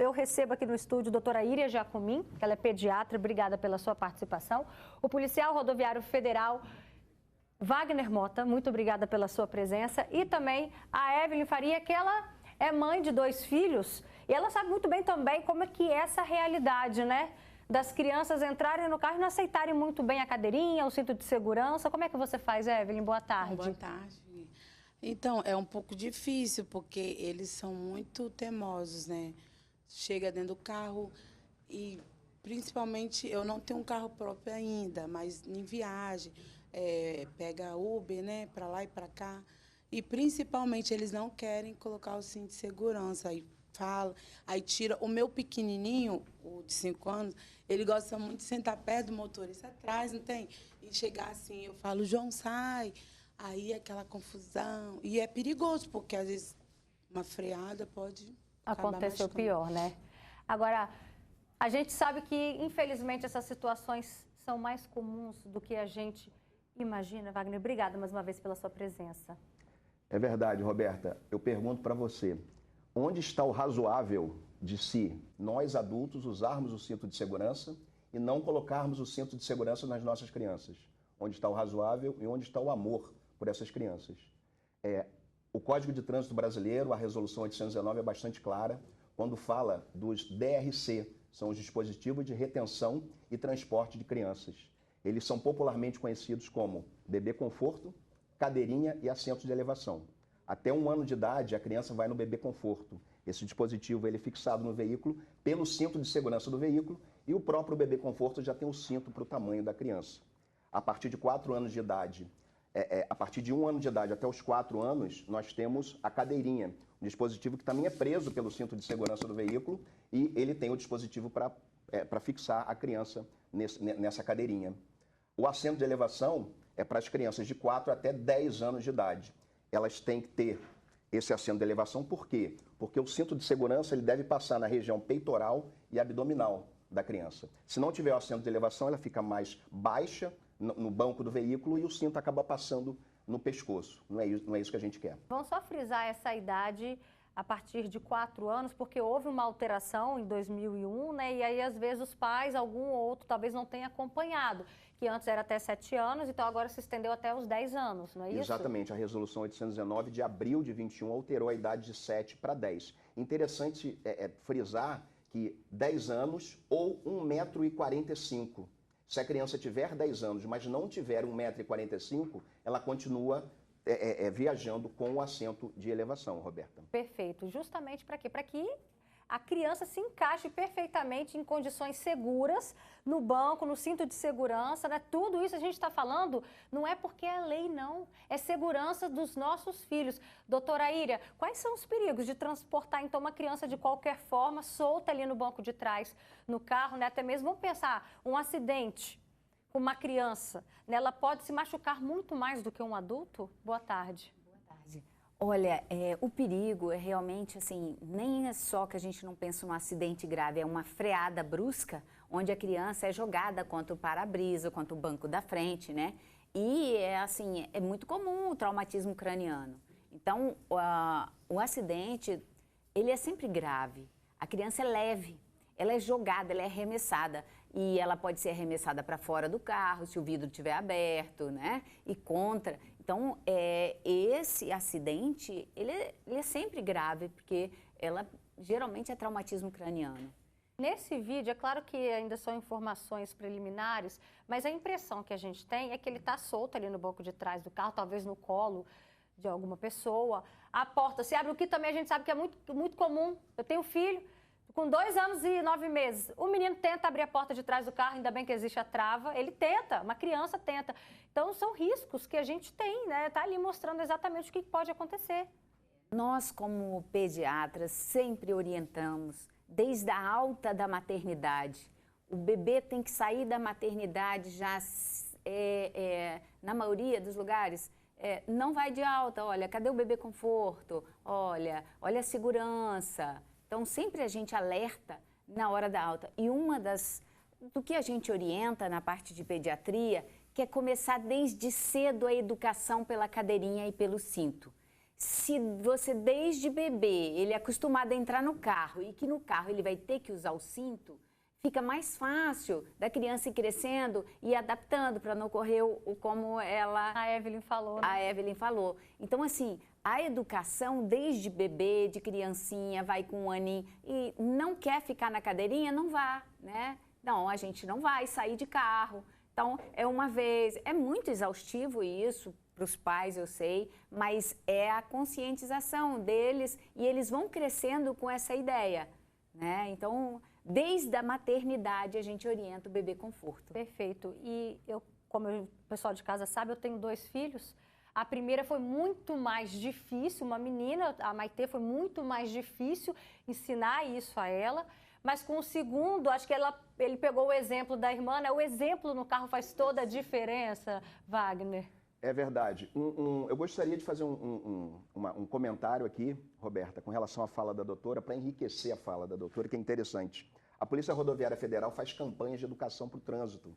eu recebo aqui no estúdio a doutora Iria Jacomim, que ela é pediatra, obrigada pela sua participação. O policial rodoviário federal Wagner Mota, muito obrigada pela sua presença. E também a Evelyn Faria, que ela é mãe de 2 filhos e ela sabe muito bem também como é que é essa realidade, né? Das crianças entrarem no carro e não aceitarem muito bem a cadeirinha, o cinto de segurança. Como é que você faz, Evelyn? Boa tarde. Boa tarde. Então, é um pouco difícil, porque eles são muito teimosos, né? Chega dentro do carro e, principalmente, eu não tenho um carro próprio ainda, mas em viagem, pega Uber, né, para lá e para cá. E, principalmente, eles não querem colocar o cinto de segurança. Aí fala, aí tira. O meu pequenininho, o de 5 anos, ele gosta muito de sentar perto do motorista atrás, não tem? E chegar assim, eu falo, João, sai. Aí aquela confusão. E é perigoso, porque às vezes uma freada pode acontecer o pior, né? Agora, a gente sabe que, infelizmente, essas situações são mais comuns do que a gente imagina. Wagner, obrigada mais uma vez pela sua presença. É verdade, Roberta. Eu pergunto para você, onde está o razoável de se nós adultos usarmos o cinto de segurança e não colocarmos o cinto de segurança nas nossas crianças? Onde está o razoável e onde está o amor por essas crianças? O Código de Trânsito Brasileiro, a Resolução 819, é bastante clara quando fala dos DRC, são os dispositivos de retenção e transporte de crianças. Eles são popularmente conhecidos como bebê conforto, cadeirinha e assento de elevação. Até 1 ano de idade, a criança vai no bebê conforto. Esse dispositivo ele é fixado no veículo pelo cinto de segurança do veículo e o próprio bebê conforto já tem o cinto para o tamanho da criança. A partir de 4 anos de idade, a partir de 1 ano de idade até os 4 anos, nós temos a cadeirinha, um dispositivo que também é preso pelo cinto de segurança do veículo e ele tem o dispositivo para fixar a criança nessa cadeirinha. O assento de elevação é para as crianças de 4 até 10 anos de idade. Elas têm que ter esse assento de elevação, por quê? Porque o cinto de segurança ele deve passar na região peitoral e abdominal da criança. Se não tiver o assento de elevação, ela fica mais baixa no banco do veículo e o cinto acaba passando no pescoço. Não é isso que a gente quer. Vamos só frisar essa idade a partir de 4 anos, porque houve uma alteração em 2001, né? E aí, às vezes, os pais, algum ou outro, talvez não tenha acompanhado, que antes era até 7 anos, então agora se estendeu até os 10 anos, não é isso? Exatamente. A Resolução 819 de abril de 21 alterou a idade de 7 para 10. Interessante frisar que 10 anos ou 1,45 m. Se a criança tiver 10 anos, mas não tiver 1,45 m, ela continua viajando com o assento de elevação, Roberta. Perfeito. Justamente para quê? Para que a criança se encaixe perfeitamente em condições seguras, no banco, no cinto de segurança, né? Tudo isso a gente está falando, não é porque é lei, não. É segurança dos nossos filhos. Doutora Iria, quais são os perigos de transportar, então, uma criança de qualquer forma, solta ali no banco de trás, no carro, né? Até mesmo, vamos pensar, um acidente com uma criança, né? Ela pode se machucar muito mais do que um adulto? Boa tarde. Boa tarde. Olha, o perigo é realmente assim, nem é só que a gente não pensa num acidente grave, é uma freada brusca, onde a criança é jogada contra o para-brisa, contra o banco da frente, né? E é muito comum o traumatismo craniano. Então, o acidente, ele é sempre grave. A criança é leve, ela é jogada, ela é arremessada. E ela pode ser arremessada para fora do carro, se o vidro estiver aberto, né? E contra. Então, esse acidente, ele é sempre grave, porque ela geralmente é traumatismo craniano. Nesse vídeo, é claro que ainda são informações preliminares, mas a impressão que a gente tem é que ele está solto ali no banco de trás do carro, talvez no colo de alguma pessoa. A porta se abre, o que também a gente sabe que é muito comum. Eu tenho filho com 2 anos e 9 meses. O menino tenta abrir a porta de trás do carro, ainda bem que existe a trava. Ele tenta, uma criança tenta. Então, são riscos que a gente tem, né? Está ali mostrando exatamente o que pode acontecer. Nós, como pediatras, sempre orientamos, desde a alta da maternidade. O bebê tem que sair da maternidade já, na maioria dos lugares, não vai de alta. Olha, cadê o bebê conforto? Olha a segurança. Então, sempre a gente alerta na hora da alta. E do que a gente orienta na parte de pediatria, que é começar desde cedo a educação pela cadeirinha e pelo cinto. Se você, desde bebê, ele é acostumado a entrar no carro e que no carro ele vai ter que usar o cinto, fica mais fácil da criança ir crescendo e adaptando para não ocorrer como A Evelyn falou, né? A Evelyn falou. Então, assim, a educação desde bebê, de criancinha, vai com um aninho e não quer ficar na cadeirinha, não vá, né? Não, a gente não vai sair de carro. Então, é uma vez, é muito exaustivo isso para os pais, eu sei, mas é a conscientização deles e eles vão crescendo com essa ideia, né? Então, desde a maternidade, a gente orienta o bebê conforto. Perfeito. E eu, como o pessoal de casa sabe, eu tenho 2 filhos. A primeira foi muito mais difícil, uma menina, a Maitê, foi muito mais difícil ensinar isso a ela. Mas com o segundo, acho que ele pegou o exemplo da irmã, né? O exemplo no carro faz toda a diferença, Wagner. É verdade. Eu gostaria de fazer um comentário aqui, Roberta, com relação à fala da doutora, para enriquecer a fala da doutora, que é interessante. A Polícia Rodoviária Federal faz campanhas de educação para o trânsito.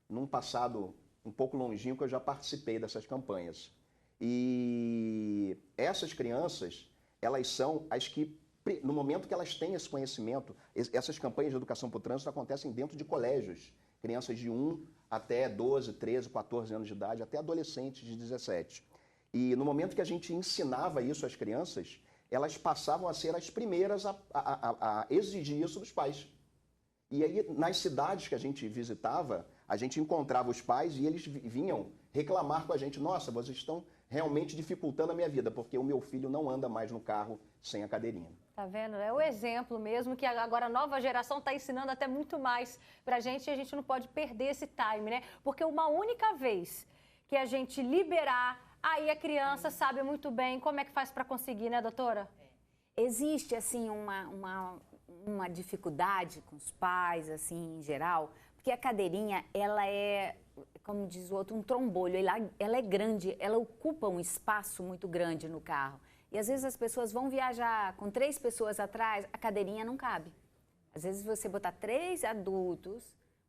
Num passado um pouco longínquo, eu já participei dessas campanhas. E essas crianças, elas são as que, no momento que elas têm esse conhecimento, essas campanhas de educação para o trânsito acontecem dentro de colégios. Crianças de 1 até 12, 13, 14 anos de idade, até adolescentes de 17. E no momento que a gente ensinava isso às crianças, elas passavam a ser as primeiras a exigir isso dos pais. E aí, nas cidades que a gente visitava, a gente encontrava os pais e eles vinham reclamar com a gente: nossa, vocês estão realmente dificultando a minha vida, porque o meu filho não anda mais no carro sem a cadeirinha. Tá vendo? É o exemplo mesmo que agora a nova geração está ensinando até muito mais para a gente, e a gente não pode perder esse time, né? Porque uma única vez que a gente liberar, aí a criança sabe muito bem como é que faz para conseguir, né, doutora? Existe, assim, uma dificuldade com os pais, assim, em geral, porque a cadeirinha, ela é, como diz o outro, um trombolho. Ela é grande, ela ocupa um espaço muito grande no carro. E às vezes as pessoas vão viajar com 3 pessoas atrás, a cadeirinha não cabe. Às vezes você botar 3 adultos,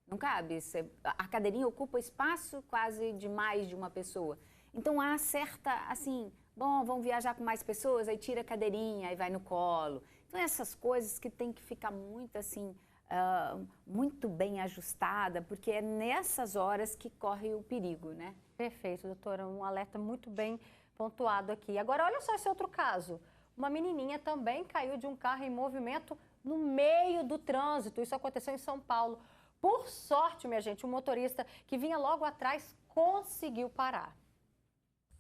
não cabe. A cadeirinha ocupa espaço quase de mais de uma pessoa. Então há certa, assim, bom, vão viajar com mais pessoas, aí tira a cadeirinha, aí vai no colo. Então essas coisas que tem que ficar muito assim, muito bem ajustada, porque é nessas horas que corre o perigo, né? Perfeito, doutora. Um alerta muito bem pontuado aqui. Agora, olha só esse outro caso. Uma menininha também caiu de um carro em movimento no meio do trânsito. Isso aconteceu em São Paulo. Por sorte, minha gente, o motorista que vinha logo atrás conseguiu parar.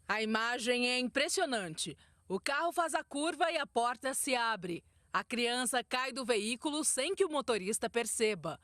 A imagem é impressionante. O carro faz a curva e a porta se abre. A criança cai do veículo sem que o motorista perceba.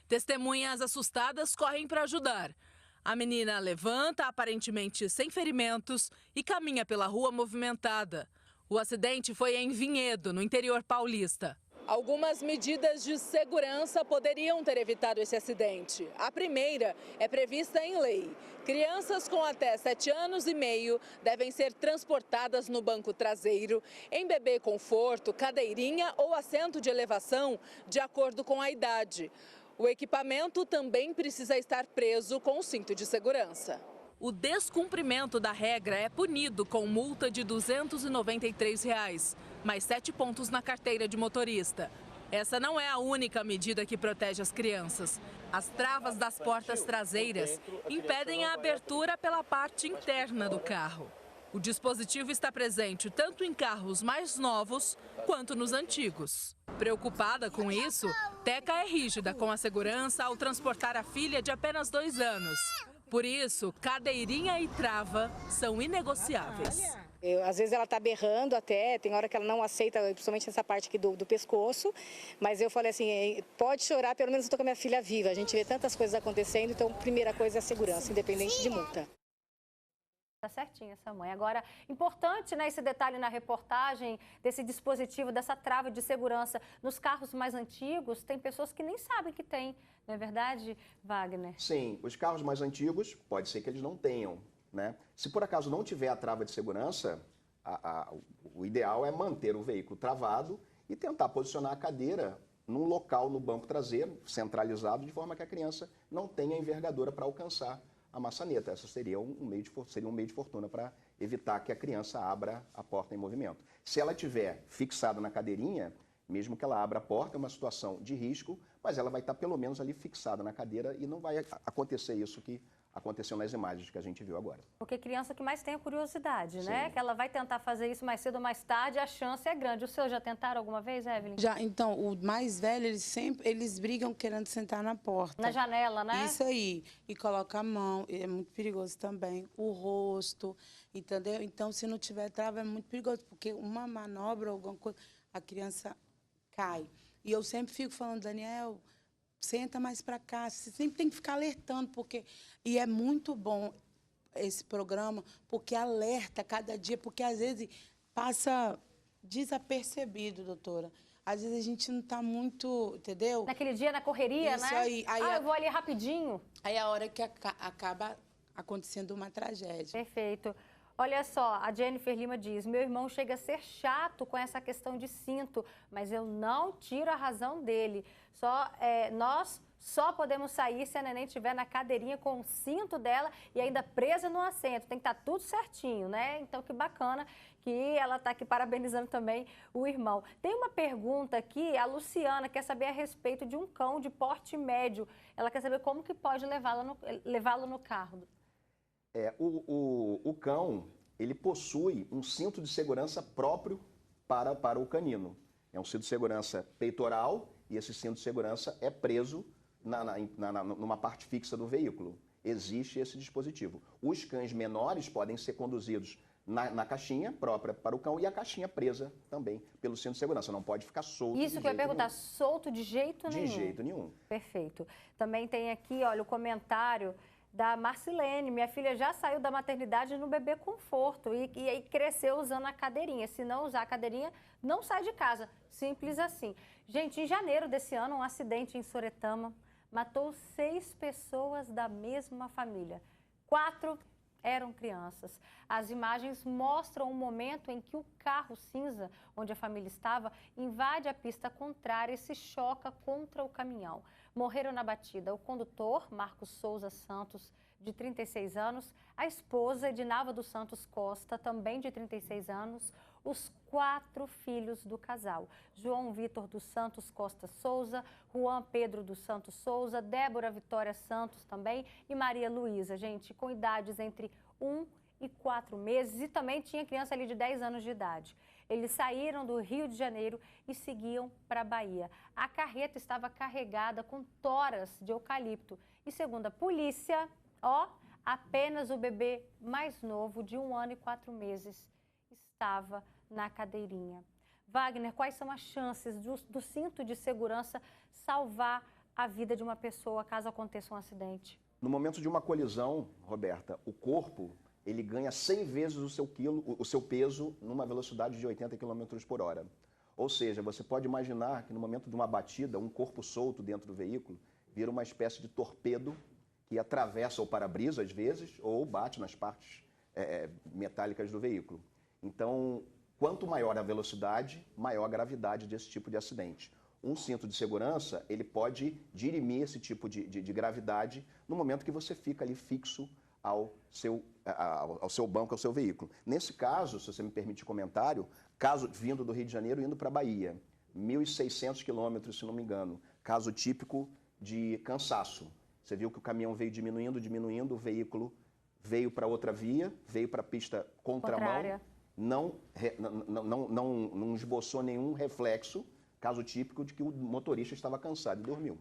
Testemunhas assustadas correm para ajudar. A menina levanta, aparentemente sem ferimentos, e caminha pela rua movimentada. O acidente foi em Vinhedo, no interior paulista. Algumas medidas de segurança poderiam ter evitado esse acidente. A primeira é prevista em lei. Crianças com até 7 anos e meio devem ser transportadas no banco traseiro, em bebê conforto, cadeirinha ou assento de elevação, de acordo com a idade. O equipamento também precisa estar preso com o cinto de segurança. O descumprimento da regra é punido com multa de R$ 293, mais 7 pontos na carteira de motorista. Essa não é a única medida que protege as crianças. As travas das portas traseiras impedem a abertura pela parte interna do carro. O dispositivo está presente tanto em carros mais novos quanto nos antigos. Preocupada com isso, Teca é rígida com a segurança ao transportar a filha de apenas 2 anos. Por isso, cadeirinha e trava são inegociáveis. Às vezes ela está berrando até, tem hora que ela não aceita, principalmente essa parte aqui do pescoço. Mas eu falei assim, pode chorar, pelo menos eu estou com a minha filha viva. A gente vê tantas coisas acontecendo, então a primeira coisa é a segurança, independente de multa. Tá certinho essa mãe. Agora, importante, né, esse detalhe na reportagem desse dispositivo, dessa trava de segurança nos carros mais antigos. Tem pessoas que nem sabem que tem, não é verdade, Wagner? Sim, os carros mais antigos, pode ser que eles não tenham, né? Se por acaso não tiver a trava de segurança, o ideal é manter o veículo travado e tentar posicionar a cadeira num local no banco traseiro, centralizado, de forma que a criança não tenha envergadura para alcançar a maçaneta. Essa seria um meio de fortuna para evitar que a criança abra a porta em movimento. Se ela estiver fixada na cadeirinha, mesmo que ela abra a porta, é uma situação de risco, mas ela vai estar pelo menos ali fixada na cadeira e não vai acontecer isso que aconteceu nas imagens que a gente viu agora. Porque criança que mais tem a curiosidade, Sim. né? Que ela vai tentar fazer isso mais cedo ou mais tarde, a chance é grande. Os seus já tentaram alguma vez, Evelyn? Já, então, o mais velho, eles brigam querendo sentar na porta. Na janela, né? Isso aí. E coloca a mão, é muito perigoso também. O rosto, entendeu? Então, se não tiver trava, é muito perigoso, porque uma manobra, alguma coisa, a criança cai. E eu sempre fico falando, Daniel, senta mais para cá, você sempre tem que ficar alertando, porque... E é muito bom esse programa, porque alerta cada dia, porque às vezes passa desapercebido, doutora. Às vezes a gente não está muito, entendeu? Naquele dia, na correria, Isso né? aí. Eu vou ali rapidinho. Aí é a hora que acaba acontecendo uma tragédia. Perfeito. Olha só, a Jennifer Lima diz, meu irmão chega a ser chato com essa questão de cinto, mas eu não tiro a razão dele. Nós só podemos sair se a neném estiver na cadeirinha com o cinto dela e ainda presa no assento. Tem que estar tudo certinho, né? Então, que bacana que ela está aqui parabenizando também o irmão. Tem uma pergunta aqui, a Luciana quer saber a respeito de um cão de porte médio. Ela quer saber como que pode levá-lo no carro. O cão, ele possui um cinto de segurança próprio para o canino. É um cinto de segurança peitoral e esse cinto de segurança é preso numa parte fixa do veículo. Existe esse dispositivo. Os cães menores podem ser conduzidos na caixinha própria para o cão e a caixinha presa também pelo cinto de segurança. Não pode ficar solto. Isso que eu ia perguntar, solto de jeito nenhum? De jeito nenhum. Perfeito. Também tem aqui, olha, o comentário da Marcilene. Minha filha já saiu da maternidade no bebê conforto e aí cresceu usando a cadeirinha. Se não usar a cadeirinha, não sai de casa. Simples assim. Gente, em janeiro desse ano, um acidente em Soretama matou 6 pessoas da mesma família. 4 eram crianças. As imagens mostram o momento em que o carro cinza, onde a família estava, invade a pista contrária e se choca contra o caminhão. Morreram na batida o condutor, Marcos Souza Santos, de 36 anos, a esposa, Edinalva dos Santos Costa, também de 36 anos, os 4 filhos do casal, João Vitor dos Santos Costa Souza, Juan Pedro dos Santos Souza, Débora Vitória Santos também e Maria Luísa, gente, com idades entre 1 e 4 meses e também tinha criança ali de 10 anos de idade. Eles saíram do Rio de Janeiro e seguiam para a Bahia. A carreta estava carregada com toras de eucalipto e, segundo a polícia, apenas o bebê mais novo, de 1 ano e 4 meses, estava na cadeirinha. Wagner, quais são as chances do cinto de segurança salvar a vida de uma pessoa caso aconteça um acidente? No momento de uma colisão, Roberta, o corpo ele ganha 100 vezes o seu peso numa velocidade de 80 km por hora. Ou seja, você pode imaginar que no momento de uma batida, um corpo solto dentro do veículo vira uma espécie de torpedo que atravessa o para-brisa às vezes ou bate nas partes metálicas do veículo. Então, quanto maior a velocidade, maior a gravidade desse tipo de acidente. Um cinto de segurança, ele pode dirimir esse tipo de gravidade no momento que você fica ali fixo ao seu banco, ao seu veículo. Nesse caso, se você me permite comentário, caso vindo do Rio de Janeiro indo para a Bahia, 1.600 quilômetros, se não me engano, caso típico de cansaço. Você viu que o caminhão veio diminuindo, o veículo veio para outra via, veio para a pista contramão, não esboçou nenhum reflexo, caso típico de que o motorista estava cansado e dormiu.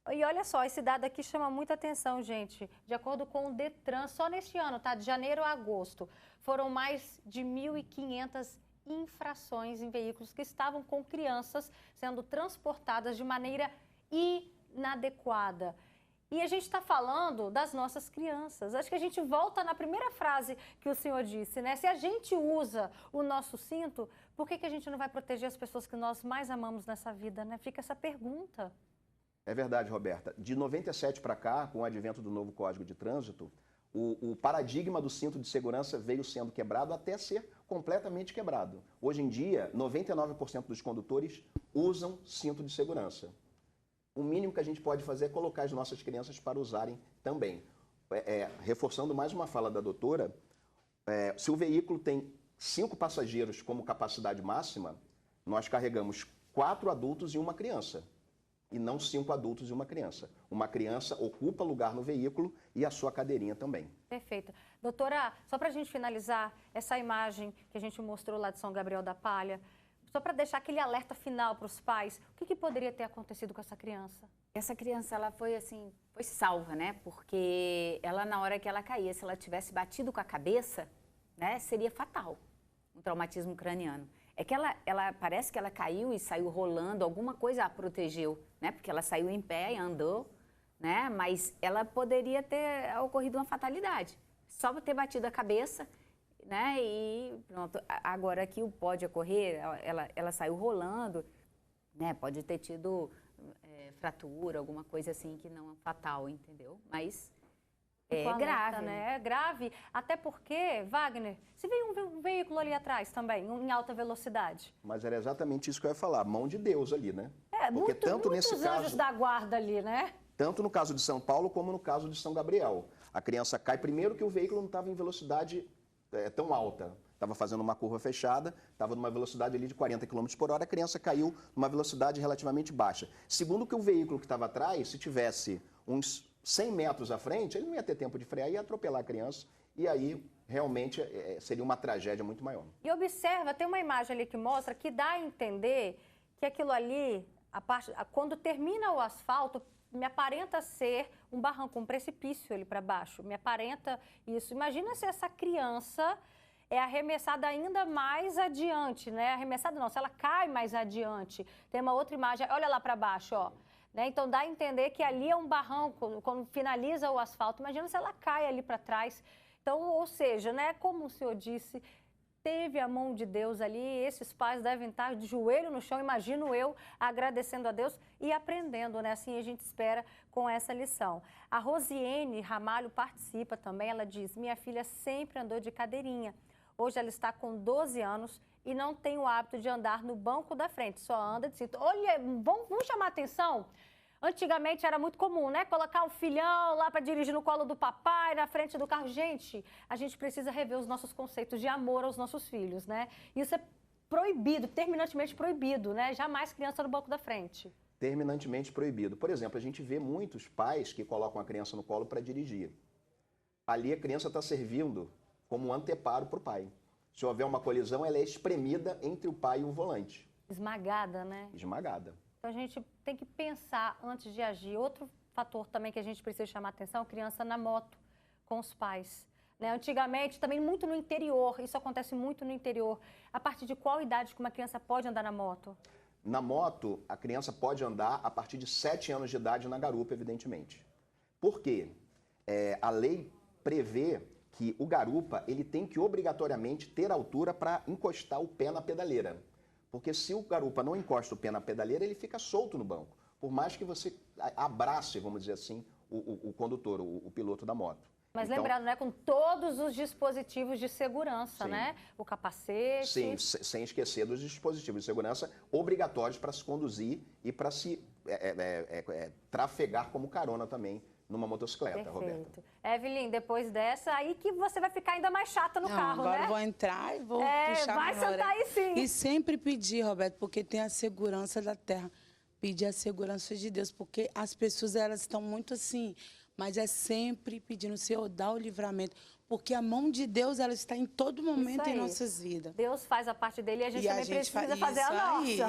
E olha só, esse dado aqui chama muita atenção, gente. De acordo com o Detran, só neste ano, tá? De janeiro a agosto, foram mais de 1.500 infrações em veículos que estavam com crianças sendo transportadas de maneira inadequada. E a gente está falando das nossas crianças. Acho que a gente volta na primeira frase que o senhor disse, né? Se a gente usa o nosso cinto, por que a gente não vai proteger as pessoas que nós mais amamos nessa vida, né? Fica essa pergunta. É verdade, Roberta. De 97 para cá, com o advento do novo Código de Trânsito, o paradigma do cinto de segurança veio sendo quebrado até ser completamente quebrado. Hoje em dia, 99% dos condutores usam cinto de segurança. O mínimo que a gente pode fazer é colocar as nossas crianças para usarem também. Reforçando mais uma fala da doutora, Se o veículo tem 5 passageiros como capacidade máxima, nós carregamos 4 adultos e uma criança. E não 5 adultos e uma criança. Uma criança ocupa lugar no veículo e a sua cadeirinha também. Perfeito. Doutora, só para a gente finalizar, essa imagem que a gente mostrou lá de São Gabriel da Palha, só para deixar aquele alerta final para os pais, o que poderia ter acontecido com essa criança? Essa criança, ela foi assim, foi salva, né? Porque ela, na hora que ela caía, se ela tivesse batido com a cabeça, né, seria fatal, um traumatismo craniano. É que ela parece que ela caiu e saiu rolando, alguma coisa a protegeu, né? Porque ela saiu em pé e andou, né? Mas ela poderia ter ocorrido uma fatalidade. Só ter batido a cabeça, né? E pronto. Agora aqui pode ocorrer, ela saiu rolando, né? Pode ter tido fratura, alguma coisa assim que não é fatal, entendeu? Mas é grave, né? É grave, até porque, Wagner, se vem um veículo ali atrás também, em alta velocidade. Mas era exatamente isso que eu ia falar, mão de Deus ali, né? Porque muitos anjos da guarda ali, né? Tanto no caso de São Paulo como no caso de São Gabriel. A criança cai primeiro que o veículo não estava em velocidade tão alta. Estava fazendo uma curva fechada, estava numa velocidade ali de 40 km por hora, a criança caiu numa velocidade relativamente baixa. Segundo que o veículo que estava atrás, se tivesse uns 100 metros à frente, ele não ia ter tempo de frear, ia atropelar a criança, e aí realmente seria uma tragédia muito maior. E observa, tem uma imagem ali que mostra que dá a entender que aquilo ali, quando termina o asfalto, me aparenta ser um barranco, um precipício ali para baixo, me aparenta isso. Imagina se essa criança é arremessada ainda mais adiante, né? Arremessada não, se ela cai mais adiante. Tem uma outra imagem, olha lá para baixo, ó. Né? Então dá a entender que ali é um barranco, quando finaliza o asfalto. Imagina se ela cai ali para trás. Então, ou seja, né, como o senhor disse, teve a mão de Deus ali, esses pais devem estar de joelho no chão, imagino eu, agradecendo a Deus e aprendendo, né? Assim a gente espera com essa lição. A Rosiane Ramalho participa também, ela diz, minha filha sempre andou de cadeirinha. Hoje ela está com 12 anos e não tem o hábito de andar no banco da frente, só anda de cinto. Olha, vamos chamar a atenção? Antigamente era muito comum, né? Colocar um filhão lá para dirigir no colo do papai, na frente do carro. Gente, a gente precisa rever os nossos conceitos de amor aos nossos filhos, né? Isso é proibido, terminantemente proibido, né? Jamais criança no banco da frente. Terminantemente proibido. Por exemplo, a gente vê muitos pais que colocam a criança no colo para dirigir. Ali a criança está servindo como um anteparo para o pai. Se houver uma colisão, ela é espremida entre o pai e o volante. Esmagada, né? Esmagada. Então a gente tem que pensar antes de agir. Outro fator também que a gente precisa chamar atenção, criança na moto com os pais. Né? Antigamente, também muito no interior, isso acontece muito no interior. A partir de qual idade que uma criança pode andar na moto? Na moto, a criança pode andar a partir de 7 anos de idade na garupa, evidentemente. Por quê? A lei prevê que o garupa ele tem que obrigatoriamente ter altura para encostar o pé na pedaleira. Porque se o garupa não encosta o pé na pedaleira, ele fica solto no banco. Por mais que você abrace, vamos dizer assim, o condutor, o piloto da moto. Mas então, lembrando, né, com todos os dispositivos de segurança, sim, né? O capacete. Sim, sem esquecer dos dispositivos de segurança obrigatórios para se conduzir e para se trafegar como carona também numa motocicleta, Perfeito. Roberta. Evelyn, depois dessa, aí que você vai ficar ainda mais chata no carro, agora né? eu vou entrar e vou puxar vai sentar aí sim. E sempre pedir, Roberto, porque tem a segurança da terra. Pedir a segurança de Deus, porque as pessoas, elas estão muito assim, mas é sempre pedindo, Senhor, dá o livramento. Porque a mão de Deus, ela está em todo momento em nossas vidas. Deus faz a parte dele e a gente também precisa fazer a nossa.